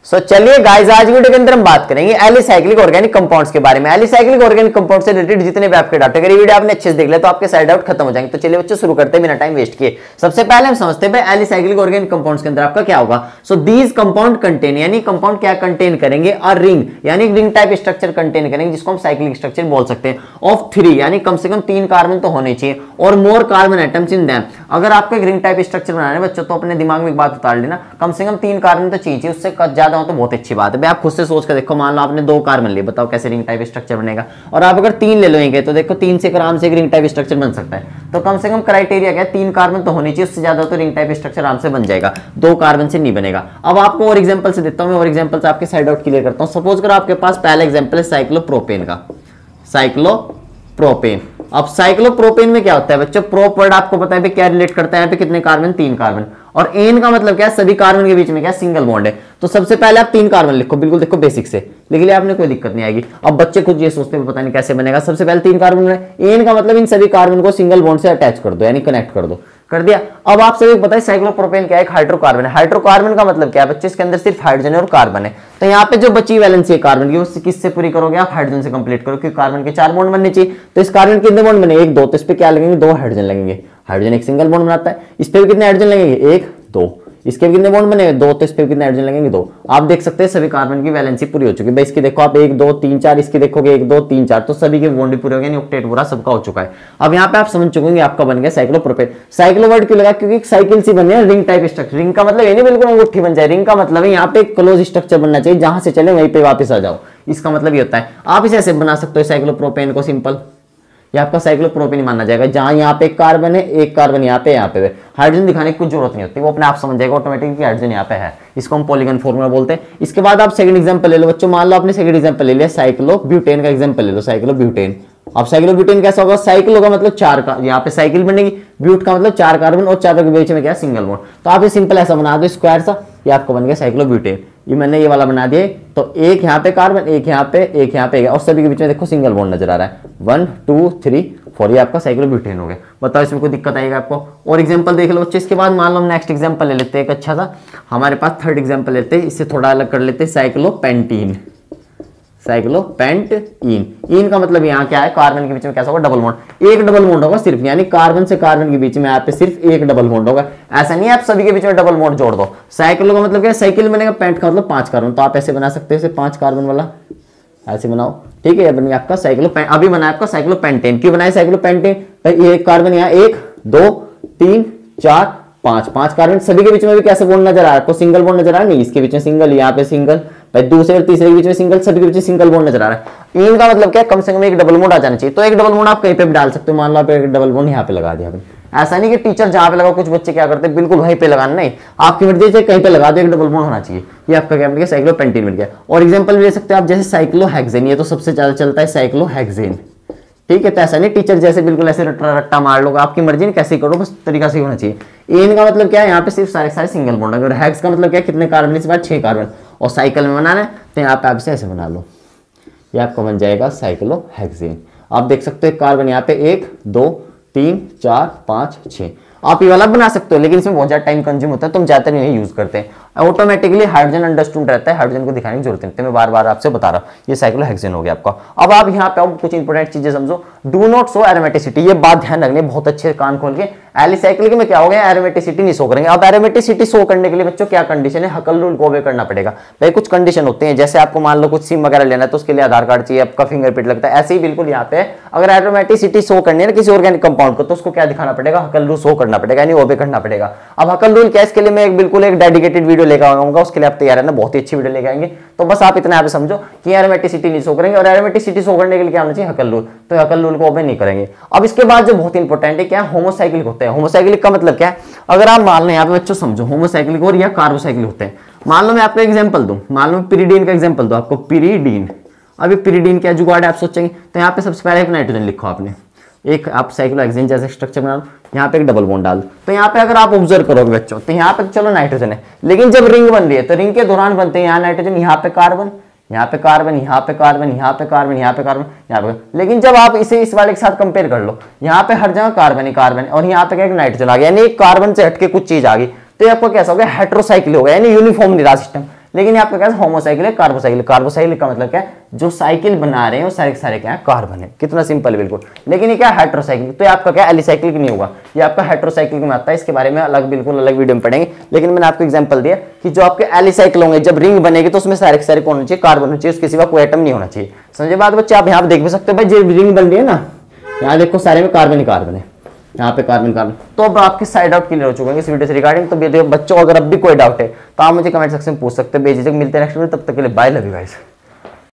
चलिए गाइस, आज वीडियो के अंदर हम बात करेंगे एलिसाइक्लिक ऑर्गेनिक कंपाउंड्स के बारे में। एलिसाइक्लिक ऑर्गेनिक कंपाउंड से रिलेटेड जितने भी आपके डाउट, अगर ये वीडियो आपने अच्छे से देख लिया तो आपके सारे डाउट खत्म हो जाएंगे। तो चलिए बच्चों शुरू करते हैं बिना टाइम वेस्ट किए। सबसे पहले हम समझते हैं एलिसाइक्लिक ऑर्गेनिक कंपाउंड्स के अंदर आपका क्या होगा। सो दीज कंपाउंड कंटेन, यानी कंपाउंड क्या कंटेन करेंगे, और रिंग यानी रिंग टाइप स्ट्रक्चर कंटेन करेंगे, जिसको हम साइक्लिक स्ट्रक्चर बोल सकते हैं, ऑफ 3 यानी कम से कम 3 कार्बन तो होने चाहिए, और more carbon atoms in them. अगर आपको एक रिंग टाइप स्ट्रक्चर बनाना है बच्चों, तो अपने दिमाग में एक बात उतार लेना, कम से कम 3 कार्बन तो चाहिए, उससे ज्यादा हो तो बहुत अच्छी बात है। आप खुद से सोच कर देखो, मान लो आपने 2 कार्बन लिए, बताओ कैसे रिंग टाइप स्ट्रक्चर बनेगा। और आप अगर 3 ले लोगे तो देखो 3 से आराम से एक रिंग टाइप स्ट्रक्चर बन सकता है। तो कम से कम क्राइटेरिया क्या है, 3 कार्बन तो होनी चाहिए, उससे ज्यादा तो रिंग टाइप स्ट्रक्चर आराम से बन जाएगा, 2 कार्बन से नहीं बनेगा। अब आपको और एग्जांपल से देता हूं मैं, और एग्जांपल से आपके साइड आउट क्लियर करता हूं। सपोज करो आपके पास पहला एग्जांपल है साइक्लोप्रोपेन का, साइक्लोप्रोपेन। अब साइक्लोप्रोपेन में क्या होता है बच्चों, प्रोप वर्ड आपको पता है क्या रिलेट करता है, यहाँ पे कितने कार्बन, 3 कार्बन, और एन का मतलब क्या है, सभी कार्बन के बीच में क्या सिंगल बॉन्ड है। तो सबसे पहले आप 3 कार्बन लिखो, बिल्कुल देखो बेसिक से लिख लिया आपने, कोई दिक्कत नहीं आएगी। अब बच्चे खुद ये सोचते हैं पता नहीं कैसे बनेगा। सबसे पहले 3 कार्बन है, एन का मतलब इन सभी कार्बन को सिंगल बॉन्ड से अटैच कर दो, यानी कनेक्ट कर दो, कर दिया। अब आप सभी पता है साइक्लोप्रोपेन क्या है, एक हाइड्रोकार्बन है। हाइड्रोकार्बन का मतलब क्या है बच्चे, इसके अंदर सिर्फ हाइड्रोजन और कार्बन है। तो यहाँ पे जो बची वैलेंसी है कार्बन की, उससे किससे पूरी करोगे आप, हाइड्रोजन से कंप्लीट करो, क्योंकि कार्बन के 4 बॉन्ड बनने चाहिए। तो इस कार्बन के कितने बॉन्ड बने, 1 2, तो इस पे क्या लगेंगे, 2 हाइड्रोजन लगेंगे। हाइड्रोजन एक सिंगल बॉन्ड बनाता है, इस पे भी कितने हाइड्रोजन लगेंगे, 1 2, इसके भी कितने बॉन्ड बने, 2, तो इस पे कितने हाइड्रोजन लगेंगे, 2। आप देख सकते हैं सभी कार्बन की वैलेंसी पूरी हो चुकी है। इसकी देखो आप 1 2 3 4, इसकी देखोगे 1 2 3 4, तो सभी के बॉन्ड पूरे हो गए, ऑक्टेट पूरा सबका हो चुका है। अब यहाँ पे आप समझ चुके हैं आपका बन गया साइक्लोप्रोपेन। साइक्लो वर्ड क्यों लगा, क्योंकि साइकिल सी बन है, रिंग टाइप स्ट्रक्चर। रिंग का मतलब ये नहीं बिल्कुल अंगूठी बन जाए, रिंग का मतलब है यहाँ पे क्लोज स्ट्रक्चर बनना चाहिए, जहां से चले वहीं पे वापस आ जाओ, इसका मतलब ये होता है। आप इसे ऐसे बना सकते हो साइक्लोप्रोपेन को, सिंपल, ये आपका साइक्लोप्रोपेन माना जाएगा, जहां यहाँ पे एक कार्बन है, एक कार्बन यहाँ पे हाइड्रोजन दिखाने की कुछ जरूरत नहीं होती, वो अपने आप समझ जाएगा ऑटोमेटिक कि हाइड्रोजन यहाँ पे है। इसको हम पॉलीगन फॉर्मूला बोलते हैं। इसके बाद आप सेकंड एग्जांपल ले लो बच्चों, मान लो आपने सेकंड एग्जांपल ले लिया साइक्लोब्यूटेन का एग्जांपल ले लो, साइक्लोब्यूटेन। अब साइक्लोब्यूटेन कैसा होगा, साइक्लो का मतलब 4 का, यहाँ पे साइकिल बनेगी, ब्यूट का मतलब 4 कार्बन, और 4 के बीच में क्या सिंगल बॉन्ड। तो आप ये सिंपल ऐसा बना दो स्क्वायर सा, ये आपको बन गया साइक्लोब्यूटेन। ये मैंने ये वाला बना दिया, तो एक यहाँ पे कार्बन, एक यहाँ पे, एक यहाँ पे, और सभी के बीच में देखो सिंगल बॉन्ड नजर आ रहा है, 1 2 3 4, ये आपका साइक्लोब्यूटेन हो गया। बताओ इसमें कोई दिक्कत आएगा आपको। और एग्जांपल देख लो बच्चे। इसके बाद मान लो हम नेक्स्ट एग्जांपल ले लेते हैं एक अच्छा सा, हमारे पास थर्ड एग्जांपल लेते हैं, इससे थोड़ा अलग कर लेते हैं, साइक्लोपेंटीन। साइक्लोपेंटीन, इन का मतलब यहाँ क्या है, कार्बन के बीच में कैसा होगा, डबल बॉन्ड, एक डबल बॉन्ड होगा सिर्फ, यानी कार्बन से कार्बन के बीच में यहाँ पे सिर्फ एक डबल बॉन्ड होगा। ऐसा नहीं है आप सभी के बीच में डबल बॉन्ड जोड़ दो। साइक्लो का मतलब क्या है, साइकिल बनेगा, पेंट का मतलब 5 कार्बन, तो आप ऐसे बना सकते हो, इसे 5 कार्बन वाला ऐसे बनाओ, ठीक है। बन गया आपका साइक्लोपेंट। अभी बनाया आपका साइक्लोपेंटेन। क्यों बनाया साइक्लोपेंटेन, एक कार्बन यहाँ 1 2 3 4 5 कार्बन, सभी के बीच में भी कैसे बॉन्ड नजर आ रहा है आपको, सिंगल बॉन्ड नजर आ रहा है, नहीं इसके बीच में सिंगल, यहाँ पे सिंगल, भाई दूसरे और तीसरे के बीच में सिंगल, सभी के बीच में सिंगल बॉन्ड नजर आ रहा है। इनका मतलब क्या है, कम से कम एक डबल बॉन्ड आ जाना चाहिए। तो एक डबल बॉन्ड आप कहीं पे भी डाल सकते हो, मान लो आप एक डबल बॉन्ड यहाँ पे लगा दिया आपने। ऐसा नहीं कि टीचर जहां पे लगा, कुछ बच्चे क्या करते हैं बिल्कुल वहीं पे लगाना, नहीं, आपकी मर्जी से कहीं पे लगा दो, एक डबल बॉन्ड होना चाहिए। ये आपका क्या बन गया, साइक्लोपेंटीन बन गया। और एग्जांपल ले सकते हैं आप, जैसे साइक्लोहेक्सेन, ये तो सबसे ज्यादा चलता है साइक्लोहेक्सेन, ठीक है। तो ऐसा नहीं टीचर जैसे बिल्कुल ऐसे रट्टा मार लोगे, आपकी मर्जी नहीं, कैसे करो, बस तरीका से होना चाहिए। एन का मतलब क्या है, यहाँ पे सिर्फ सारे सिंगल बॉन्ड है, और हेक्स का मतलब क्या है, कितने कार्बन, इस बार 6 कार्बन, और साइकिल में बनाना है तो यहाँ पे आप इसे ऐसे बना लो, ये आपका बन जाएगा साइक्लोहेक्सेन। आप देख सकते हो कार्बन यहाँ पे 1 2 3 4 5 6, आप ये वाला बना सकते हो, लेकिन इसमें बहुत ज्यादा टाइम कंज्यूम होता है, तुम ज्यादातर नहीं यूज करते हैं। ऑटोमेटिकली हाइड्रोजन अंडरस्टूड रहता है, हाइड्रोजन को दिखाने की जरूरत नहीं, मैं बार बार आपसे बता रहा हूँ। ये साइक्लोहेक्सेन हो गया आपका। अब आप यहाँ पे कुछ इंपोर्टेंट चीजें समझो। डू नॉट शो एरोमेटिसिटी, ये बात ध्यान रखनी बहुत अच्छे कान खोल के। एलिसाइक्लिक में क्या हो गया, एरोमेटिसिटी नहीं शो करेंगे। अब एरोमेटिसिटी शो करने के लिए बच्चों क्या कंडीशन है, हकल रूल को ओबे करना पड़ेगा। भाई कुछ कंडीशन होते हैं, जैसे आपको मान लो कुछ सिम वगैरह लेना है तो उसके लिए आधार कार्ड चाहिए, आपका फिंगरप्रिंट लगता है, ऐसे ही बिल्कुल यहाँ पे अगर एरोमेटिसिटी शो करनी है ना किसी ऑर्गेनिक कंपाउंड को, तो उसको क्या दिखाना पड़ेगा, हकल रूल शो करना पड़ेगा, यानी ओबे करना पड़ेगा। अब हकल रूल क्या, इसके लिए मैं बिल्कुल एक डेडिकेटेड वीडियो लेकर आऊंगा, उसके लिए आप तैयार है ना, बहुत ही अच्छी वीडियो लेके आएंगे। तो बस आप इतना यहाँ पे समझो कि एरोमेटिसिटी नहीं शो करेंगे, और एरोमेटिसिटी शो करने के लिए क्या होना चाहिए, हकल रूल, तो हकल रूल को ओबे नहीं करेंगे। अब इसके बाद जो बहुत इंपॉर्टेंट है क्या, होमोसाइक्लिक होते हैं। होमोसाइक्लिक का मतलब क्या है, अगर आप मान लो यहाँ पे बच्चों समझो, होमोसाइक्लिक और या कार्बोसाइक्लिक होते हैं। मान लो मैं आपको एग्जांपल दूं, मान लो पिरीडीन का एग्जांपल दूं आपको, पिरीडीन। अभी पिरीडीन क्या जुगाड़ है आप सोचेंगे, तो यहाँ पे सबसे पहले एक नाइट्रोजन लिखो आपने, एक आप साइक्लोहेक्सेन जैसा स्ट्रक्चर बना लो, यहाँ पे एक डबल बॉन्ड डाल दो। तो यहाँ पे अगर आप ऑब्जर्व करोगे बच्चों, तो यहाँ पे चलो नाइट्रोजन है, लेकिन जब रिंग बन रही है तो रिंग के दौरान बनते हैं यहाँ नाइट्रोजन, यहाँ पे कार्बन, यहाँ पे कार्बन, यहाँ पे कार्बन, यहाँ पे कार्बन, यहाँ पे कार्बन, यहाँ पे। लेकिन जब आप इसे इस वाले के साथ कंपेयर कर लो, यहाँ पे हर जगह कार्बन ही कार्बन, और यहाँ पे क्या नाइट्रोजन आ गया, यानी कार्बन से हटके कुछ चीज आ गई, तो आपको कैसा हो गया, हेट्रोसाइक्लिक हो गया, यानी यूनिफॉर्म नहीं रहा सिस्टम। लेकिन ये आपका क्या है, होमोसाइकिल है, कार्बोसाइकिल। कार्बोसाइकिल का मतलब क्या है, जो साइकिल बना रहे हैं वो सारे के सारे क्या है, कार्बन है। कितना सिंपल है बिल्कुल। लेकिन ये क्या है, हेट्रोसाइकिल। तो ये आपका क्या है, एलिसाइकिल नहीं होगा, ये आपका हेट्रोसाइकिल में आता है। इसके बारे में अलग, बिल्कुल अलग वीडियो में पढ़ेंगे। लेकिन मैंने आपको एग्जांपल दिया कि जो आपके एलिसाइकिल होंगे, जब रिंग बनेगी तो उसमें सारे के सारे कौन होना चाहिए, कार्बन होना चाहिए, उसके सिवा कोई एटम नहीं होना चाहिए। समझे बात बच्चे? आप यहाँ पे देख भी सकते हो भाई, जो रिंग बन रही है ना, यहाँ देखो सारे में कार्बन ही कार्बन है, यहाँ पे कार्बन कार्बन। तो अब आपके साइड आउट क्लियर हो चुके हैं इस वीडियो से रिगार्डिंग। तो देखो बच्चों, अगर अब भी कोई डाउट है तो आप मुझे कमेंट सेक्शन में पूछ सकते हैं, बेझिझक। मिलते हैं नेक्स्ट वीडियो, तब तक के लिए बाय, लव यू गाइस।